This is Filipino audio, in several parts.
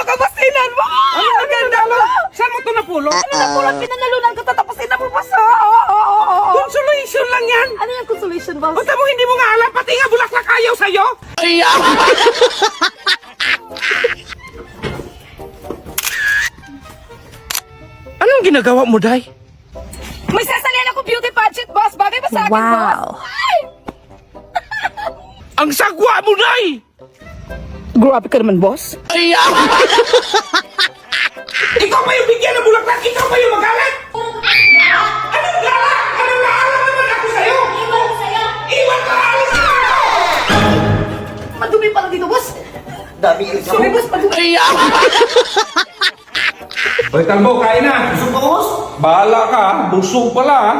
ka basinan mo! Ano na ganda mo? Saan mo ito napulot? Ano na po lang pinanalunan ko tatapusin na mo ba sa? Consolation lang yan. Ano yung consolation, boss? Unta mo hindi mo nga alam, pati nga bulaklak ayaw sa'yo. Anong ginagawa mo, Day? May sasalihan ako beauty pageant, boss. Bagay ba sa akin, boss? Ay! Ang sagwa mo, Day! Grabe ka naman, boss. Ikaw pa yung bigyan ng bulaklak, ikaw pa yung magalit! Anong galat? Anong naalam naman ako sa'yo? Iwan ko sa'yo. Iwan ka, alis ka! Madumi pala dito, boss. Dami isa mo. Sorry, boss. Madumi. Hoy, Talbo, kain na! Busog ka, boss? Bahala ka, busog pala ha.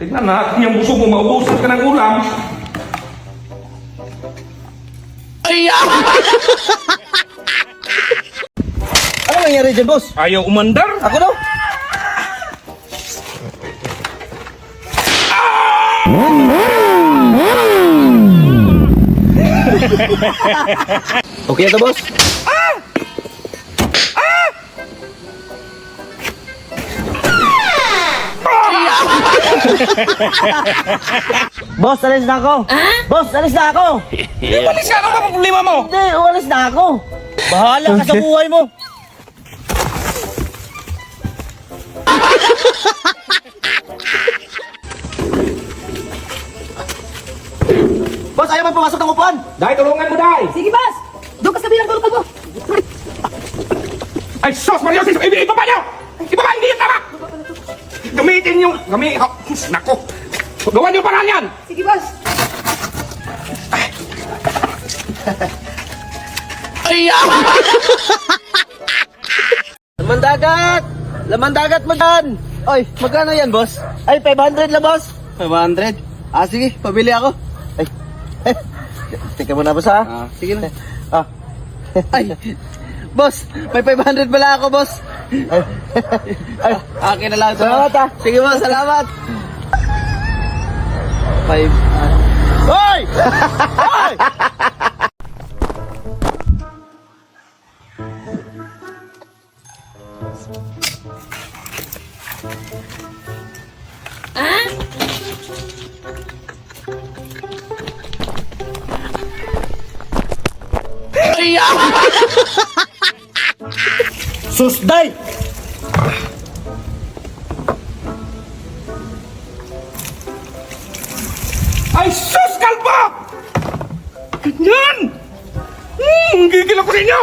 Tignan natin yung busog mo, maubusan ka ng ulam. Ano nangyari dyan, boss? Ayaw umandar. Ako daw? Okay na to, boss? Boss, alis na ako! Boss, alis na ako! Iwalis ka, ano ka problema mo? Hindi, alis na ako! Bahala ka sa buhay mo! Boss, ayaw man pumasok ng upuan! Dahil tulungan mo, Dahil. Sige, boss. Doon ka sa bilang tulog mo. Ay, sos, Mario, sis, ibaba niyo! Ibaba, hindi yan tama! Gamitin yung, nako. Gawan niyo paraan yan! Sige, boss. Laman dagat! Laman dagat mo dyan! Oy, magkano yan, boss? Ay, 500 lang, boss. 500? Ah, sige, pabili ako. Ay, teka mo na, boss, ha? Ah, sige na. Ah. Ay, boss, may 500 pala ako, boss. Ay, akin na lang. Salamat, ha? Sige, boss, salamat. 5... Hoy! Hoy! Susday! Ay, sus, kalpa! Ganyan! Gigil ako sa inyo!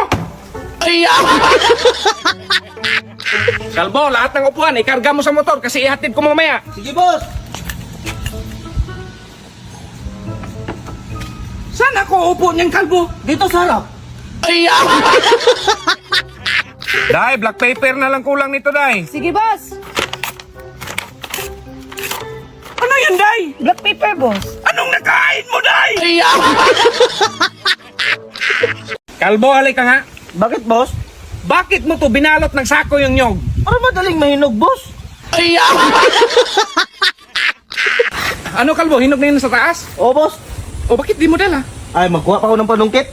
Kalbo, lahat ng upuan, ikarga mo sa motor kasi ihatid ko mamaya. Sige, boss! Saan ako upo niyang kalbo? Dito sa harap. Dai, black paper na lang kulang nito, Dai. Sige, boss. Ano yan, Dai? Black paper, boss. Anong nakain mo, Dai? Kalbo, halika nga. Bakit, boss? Bakit mo to binalot ng sako yung nyog? Para madaling mahinog, boss. Ano, Kalbo? Hinog na yun sa taas? Oo, boss. O bakit di mo dala? Ay, magkuha pa ako ng panungkit.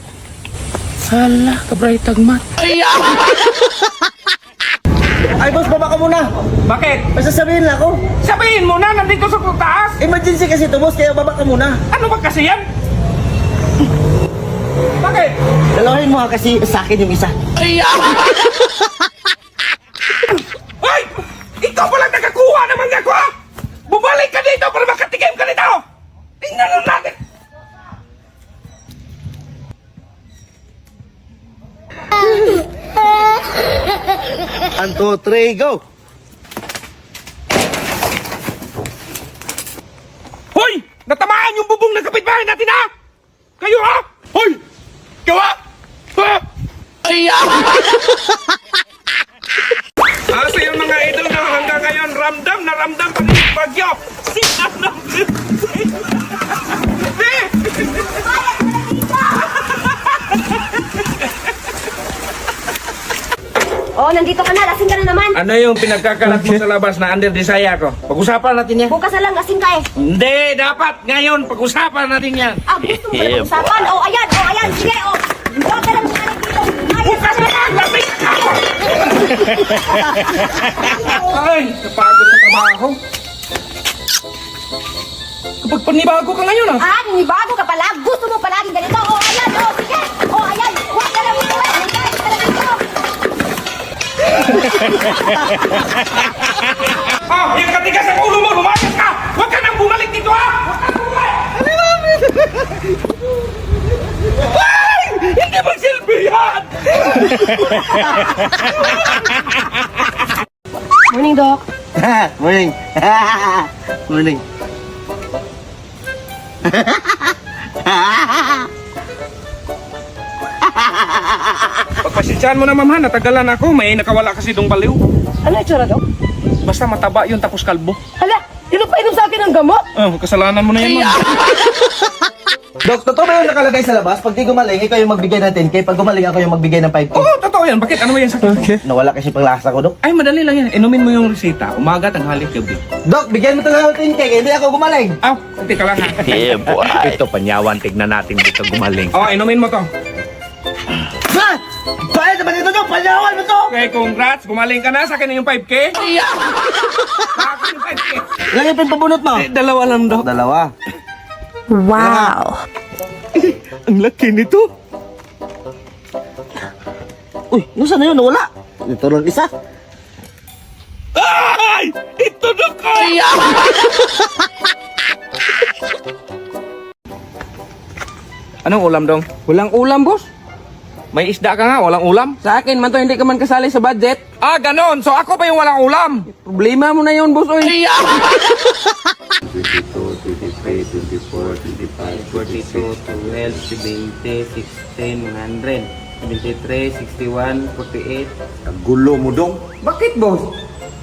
Hala, kabray tagmat. Ay, boss, baba ka muna. Bakit? May sasabihin lang ako. Sabihin mo na, nandito sa taas. Emergency kasi ito, boss, kaya baba ka muna. Ano ba kasi yan? Bakit? Dalawahin mo ha, kasi sa akin yung isa. Ay! Ikaw palang nakakuha naman nga ko! Bumalik ka dito para makatikim ka nito! Tingnan lang natin! 1, 2, 3, go! Hoy! Natamaan yung bubong ng kapitbahay natin, ha? Kayo, ha? Hoy! Gawa! Ha? Ay! Sa yung mga idol na hanggang ngayon, ramdam na ramdam pa rin yung bagyo! Sinap na! Oh, nandito ka na. Lasing ka na naman. Ano yung pinagkakalat mo sa labas na under desire ko? Pag-usapan natin yan. Bukas na lang, lasing ka eh. Hindi, dapat ngayon pag-usapan natin yan. Ah, gusto mo ba usapan? Oh, ayan. Sige, oh. Huwag ka lang makalag dito. Ayos. Bukas na lang! Ay, napagod sa trabaho. Kapag panibago ka ngayon ah. Ah, ninibago ka pala. Gusto mo palaging ganito. Oh, ayan. Oh, sige. Oh, ayan. Huwag ka lang ito. Huwag ka lang ito. Ah, yung katigas ang ulo mo, lumayas ka! Huwag ka nang bumalik dito ha! Huwag ka nang bumalik! Ay! Hindi magsilbi yan! Morning, Doc. Morning. Morning. Pagpasensyahan mo na ma'am ha, natagalan ako. May nakawala kasi dong baliw. Ano yung tsura, Dok? Basta mataba yun tapos kalbo. Hala, inom sa akin ng gamot. Kasalanan mo na yan ma'am. Dok, totoo ba yung nakalagay sa labas? Pag di gumaling, ikaw yung magbigay ng 10K. Pag gumaling, ako yung magbigay ng 5K. Oo, totoo yan. Bakit? Ano ba yan sakit mo? Nawala kasi panglasa ko, Dok. Ay, madali lang yan. Inumin mo yung resita. Umaga, tanghali, gabi. Dok, bigyan mo talaga ng 10K. Hindi ako gumaling. Aw, kunti ka lang ha. Ito, panyawan, tignan natin dito gumaling. Oh, inumin mo to. Ha? Bayad naman ito, Dok. Palyawan mo to. Okay, congrats. Gumaling ka na. Sa akin na yung 5K. Sa akin yung 5K. Ilan yung pinpabunot mo? Dalawa lang, Dok. Dalawa. Wow. Ang laki nito. Uy, nusa na yun? Nawala. Ito lang isa. Ay! Ito na kaya! Anong ulam dong? Walang ulam, boss. May isda ka nga, walang ulam? Sa akin man to, hindi ka man kasali sa budget. Ah, ganon! So ako pa yung walang ulam! Problema mo na yun, boss. Oy. 22, 23, 24, 25, 42, 12, 20, 16, 100, 73, 61, 48. Gulo mo dong. Bakit, boss?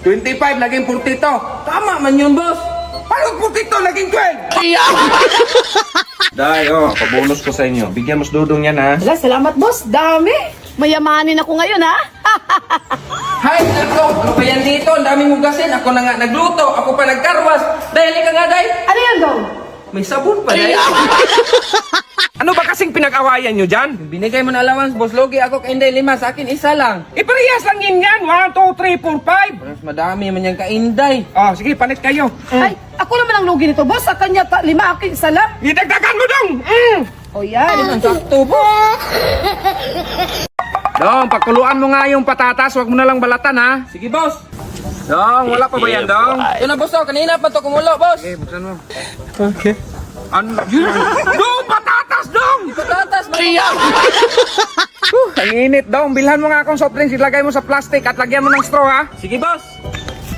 25 naging 42. Tama man yun, boss. Paano 42 naging 12? Day, pabonus ko sa inyo. Bigyan mo sa dudong yan ha. Hala, salamat, boss. Dami. Mayamanin ako ngayon, ha? Hay, nako. Ano ba yan dito? Ang daming hugasin. Ako na nga nagluto. Ako pa nagkarwas. Dahil ka nga, day. Ano yan, Dong? May sabon pa, day. Ano ba kasing pinag-awayan nyo dyan? Binigay mo na allowance, boss. Logi ako kainday 5. Sa akin, isa lang. Parehas lang yun yan. 1, 2, 3, 4, 5. Mas madami man yung kainday. Oh, sige, palit kayo. Ay, ako naman ang lugi nito, boss. Sa kanya, 5, akin, isa lang. Idagdagan mo dong! O yan. Ang sakto, boss. Dong, pakuluan mo nga yung patatas. Huwag mo na lang balatan ha. Sige, boss. Dong, wala pa ba yan, Dong? Ito na, boss. Oh. Kanina pa to kumulo, boss. Okay, buksan mo. Okay. Ano? Dong, patatas, Dong! Patatas, Ang init, Dong. Bilhan mo nga akong soft drinks. Ilagay mo sa plastic at lagyan mo ng straw, ha? Sige, boss.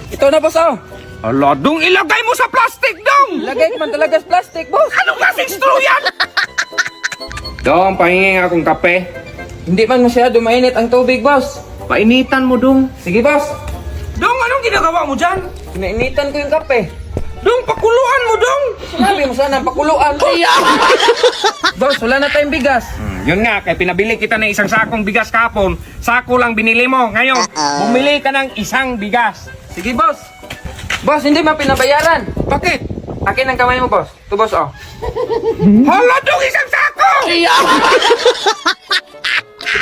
Ito na, boss. Oh. Ala, Dong, ilagay mo sa plastic, Dong! Lagay ko man talaga sa plastic, boss. Anong klaseng straw yan? Dong, pahingi nga akong kape. Hindi man masyado mainit ang tubig, boss. Painitan mo, Dong. Sige, boss. Dong, anong ginagawa mo dyan? Pinainitan ko yung kape. Dong, pakuluan mo, Dong! Sinabi mo sana pakuluan. Boss, wala na tayong bigas. Yun nga, kaya pinabili kita ng isang sakong bigas kahapon. Sako lang binili mo. Ngayon, bumili ka ng isang bigas. Sige, boss. Boss, hindi man pinabayaran. Bakit? Akin ang kamay mo, boss. Ito, boss, oh. Hala, Dong, isang sako!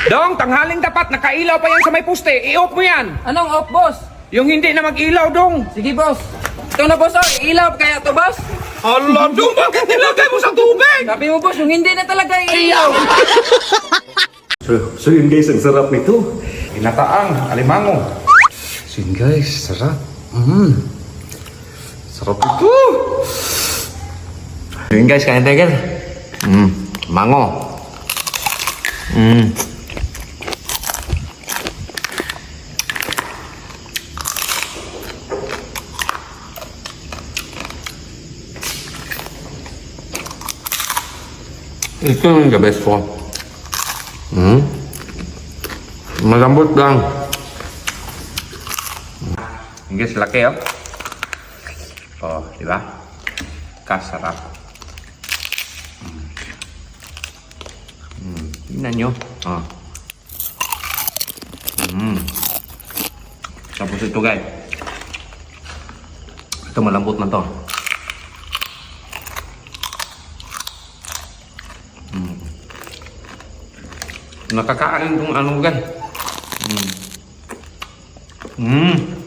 Dong, tanghaling dapat, nakailaw pa yan sa may puste. I-off mo yan. Anong off, boss? Yung hindi na mag-ilaw, Dong. Sige, boss. Ito na, boss, oh. Ilaw kaya to, boss. Hala, Dong, bakit nilagay mo sa tubig? Sabi mo, boss, yung hindi na talaga ilaw. So yun guys, ang sarap nito. Inataang, alimango. So yun guys, sarap. Sarap ito. So yun guys, kain tayo guys. Mango. Ito yung the best ko. Malambot lang. Guys, laki, oh. Oh, di ba? Kasarap. Tingnan nyo. Oh. Tapos ito, guys. Ito, malambot na to. Nakakain itong ano, guys. Mm.